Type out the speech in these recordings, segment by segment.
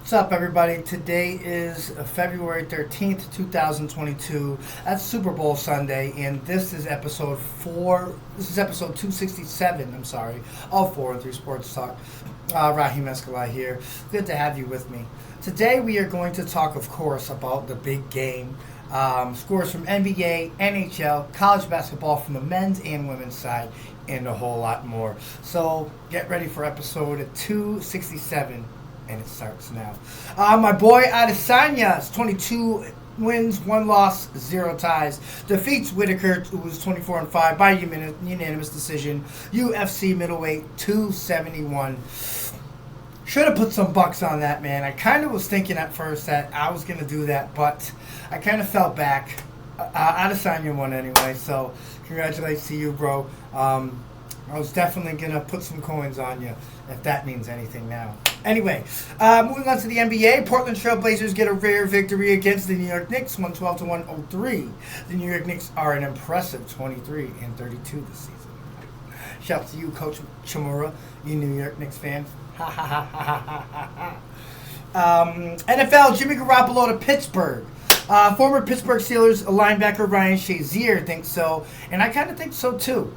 What's up, everybody? Today is February 13th, 2022. That's Super Bowl Sunday, and this is episode 267, of 4 and 3 Sports Talk. Rahim Escalay here. Good to have you with me. Today we are going to talk, of course, about the big game. Scores from NBA, NHL, college basketball from the men's and women's side, and a whole lot more. So get ready for episode 267. And it starts now. My boy Adesanya is 22 wins, 1 loss, 0 ties. Defeats Whitaker, who was 24-5 by unanimous decision. UFC middleweight 271. Should have put some bucks on that, man. I kind of was thinking at first that I was going to do that, but I kind of fell back. Adesanya won anyway, so congratulations to you, bro. I was definitely going to put some coins on you, if that means anything now. Anyway, moving on to the NBA, Portland Trail Blazers get a rare victory against the New York Knicks, 112-103. The New York Knicks are an impressive 23-32 this season. Shout out to you, Coach Chimura, you New York Knicks fan. NFL, Jimmy Garoppolo to Pittsburgh. Former Pittsburgh Steelers linebacker Ryan Shazier thinks so, and I kind of think so too.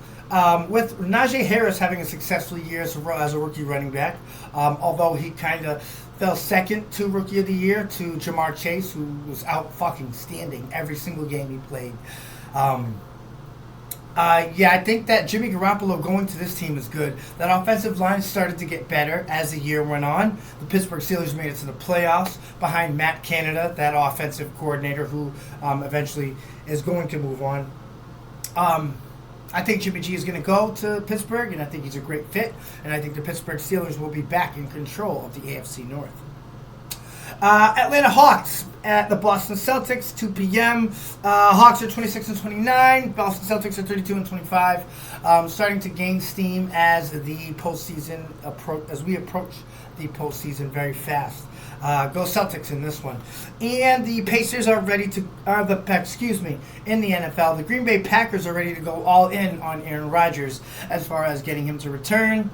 With Najee Harris having a successful year as a rookie running back, although he kind of fell second to Rookie of the Year to Jamar Chase, who was out fucking standing every single game he played. I think that Jimmy Garoppolo going to this team is good. That offensive line started to get better as the year went on. The Pittsburgh Steelers made it to the playoffs behind Matt Canada, that offensive coordinator who eventually is going to move on. I think Jimmy G is going to go to Pittsburgh, and I think he's a great fit, and I think the Pittsburgh Steelers will be back in control of the AFC North. Atlanta Hawks at the Boston Celtics, 2 p.m. Hawks are 26-29. Boston Celtics are 32-25. Starting to gain steam as the postseason as we approach the postseason very fast. Go Celtics in this one. And the Pacers are ready to, in the NFL, the Green Bay Packers are ready to go all in on Aaron Rodgers as far as getting him to return,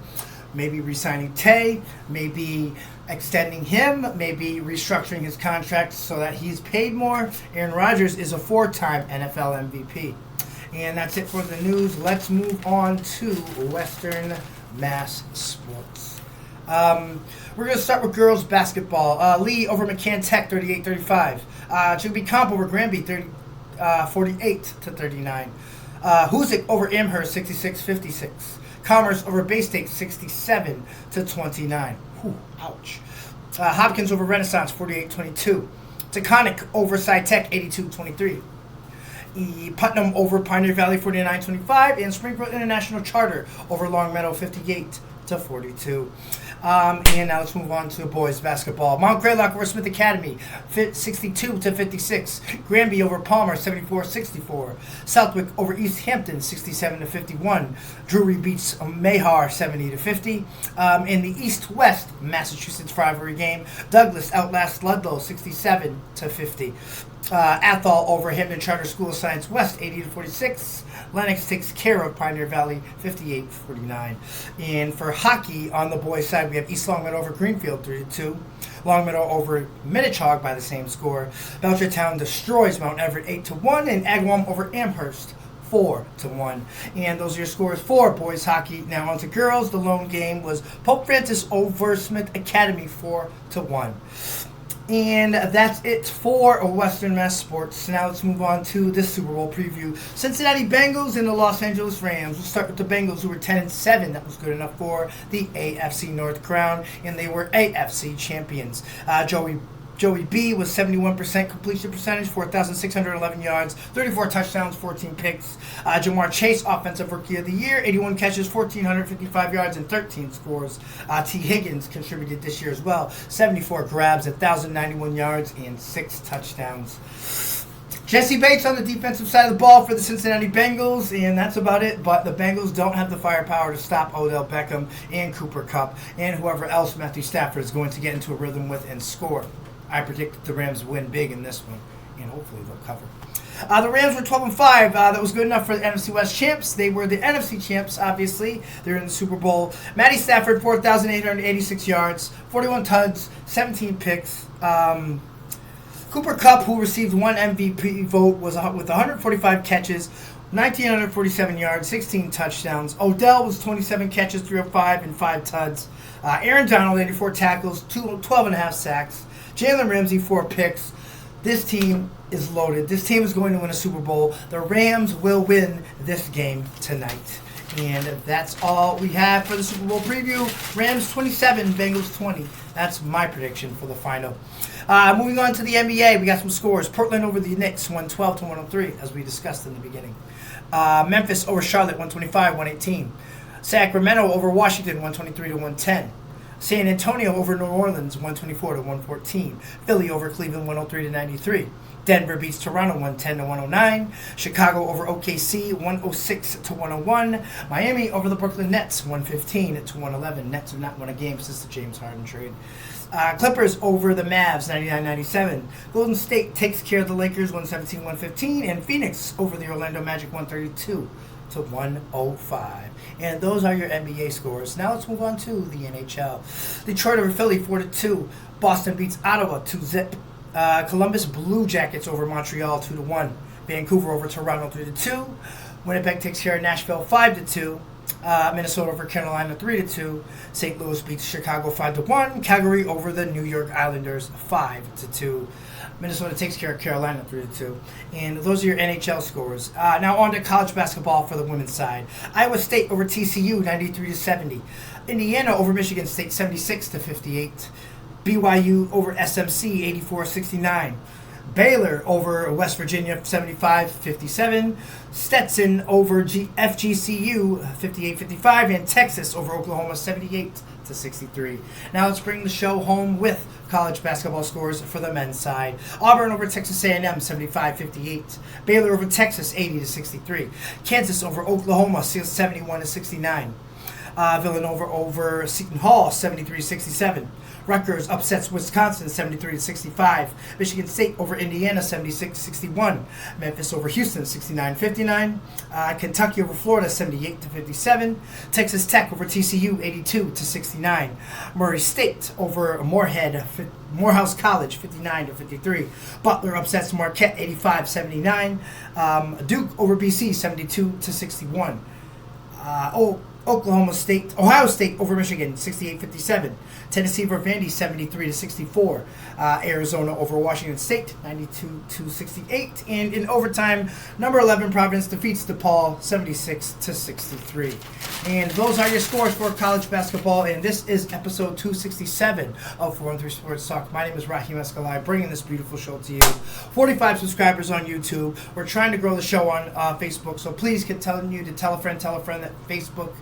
maybe re-signing Tay, maybe extending him, maybe restructuring his contract so that he's paid more. Aaron Rodgers is a 4-time NFL MVP. And that's it for the news. Let's move on to Western Mass Sports. We're going to start with girls basketball. Lee over McCann Tech, 38-35. Chicopee Comp over Granby, 48-39. Hoosick over Amherst, 66-56. Commerce over Bay State, 67-29. Whew, ouch. Hopkins over Renaissance, 48-22. Taconic over Sci Tech, 82-23. Putnam over Pioneer Valley, 49-25. And Springfield International Charter over Long Meadow, 58-42. And now let's move on to boys basketball. Mount Greylock over Smith Academy, 62-56. Granby over Palmer, 74-64. Southwick over East Hampton, 67-51. Drury beats Mayhar, 70-50. In the East-West Massachusetts rivalry game, Douglas outlasts Ludlow, 67-50. Athol over Hampton Charter School of Science West, 80-46. Lennox takes care of Pioneer Valley, 58-49. And for hockey on the boys' side, we have East Longmeadow over Greenfield, 3-2. Longmeadow over Minnechog by the same score. Belchertown destroys Mount Everett, 8-1. And Agawam over Amherst, 4-1. And those are your scores for boys hockey. Now on to girls. The lone game was Pope Francis over Smith Academy, 4-1. And that's it for Western Mass Sports. Now let's move on to this Super Bowl preview. Cincinnati Bengals and the Los Angeles Rams. We'll start with the Bengals, who were 10-7. That was good enough for the AFC North crown, and they were AFC champions. Joey B was 71% completion percentage, 4,611 yards, 34 touchdowns, 14 picks. Jamar Chase, Offensive Rookie of the Year, 81 catches, 1,455 yards, and 13 scores. T. Higgins contributed this year as well, 74 grabs, 1,091 yards, and 6 touchdowns. Jesse Bates on the defensive side of the ball for the Cincinnati Bengals, and that's about it. But the Bengals don't have the firepower to stop Odell Beckham and Cooper Kupp and whoever else Matthew Stafford is going to get into a rhythm with and score. I predict the Rams win big in this one. and hopefully they'll cover. The Rams were 12-5. That was good enough for the NFC West champs. They were the NFC champs, obviously. They're in the Super Bowl. Matty Stafford, 4,886 yards, 41 tugs, 17 picks. Cooper Kupp, who received one MVP vote, was with 145 catches, 1,947 yards, 16 touchdowns. Odell was 27 catches, 305, and 5 tugs. Aaron Donald, 84 tackles, 12.5 sacks. Jalen Ramsey, 4 picks. This team is loaded. This team is going to win a Super Bowl. The Rams will win this game tonight. And that's all we have for the Super Bowl preview. Rams 27, Bengals 20. That's my prediction for the final. Moving on to the NBA, we got some scores. Portland over the Knicks, 112-103, as we discussed in the beginning. Memphis over Charlotte, 125-118. Sacramento over Washington, 123-110. San Antonio over New Orleans, 124-114. Philly over Cleveland, 103-93. Denver beats Toronto, 110-109. Chicago over OKC, 106-101. Miami over the Brooklyn Nets, 115-111. Nets have not won a game since the James Harden trade. Clippers over the Mavs, 99-97. Golden State takes care of the Lakers, 117-115. And Phoenix over the Orlando Magic, 132-105. And those are your NBA scores. Now let's move on to the NHL. Detroit over Philly, 4-2. Boston beats Ottawa, 2-zip. Columbus Blue Jackets over Montreal, 2-1. Vancouver over Toronto, 3-2. Winnipeg takes care of Nashville, 5-2. Minnesota over Carolina, 3-2. St. Louis beats Chicago, 5-1. Calgary over the New York Islanders, 5-2. Minnesota takes care of Carolina, 3-2. And those are your NHL scores. Now on to college basketball for the women's side. Iowa State over TCU, 93-70. Indiana over Michigan State, 76-58. BYU over SMC, 84-69. Baylor over West Virginia, 75-57. Stetson over FGCU, 58-55. And Texas over Oklahoma, 78-63. Now let's bring the show home with college basketball scores for the men's side. Auburn over Texas A&M, 75-58. Baylor over Texas, 80-63. Kansas over Oklahoma, 71-69. Villanova over Seton Hall, 73-67. Rutgers upsets Wisconsin, 73-65. Michigan State over Indiana, 76-61. Memphis over Houston, 69-59. Kentucky over Florida, 78-57. Texas Tech over TCU, 82-69. Murray State over Morehouse College, 59-53. Butler upsets Marquette, 85-79. Duke over BC, 72-61. Ohio State over Michigan, 68-57. Tennessee over Vandy, 73-64. Arizona over Washington State, 92-68. And in overtime, number 11 Providence defeats DePaul, 76-63. And those are your scores for college basketball. And this is episode 267 of 413 Sports Talk. My name is Raheem Escalay, bringing this beautiful show to you. 45 subscribers on YouTube. We're trying to grow the show on Facebook, so please keep telling you to tell a friend that Facebook,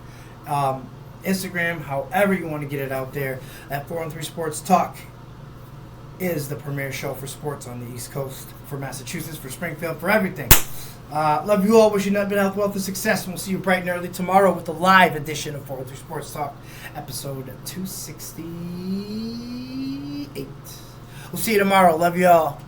Instagram, however you want to get it out there, that 413 Sports Talk is the premier show for sports on the East Coast, for Massachusetts, for Springfield, for everything. Love you all. Wish you nothing but health, wealth, and success. And we'll see you bright and early tomorrow with the live edition of 413 Sports Talk, episode 268. We'll see you tomorrow. Love you all.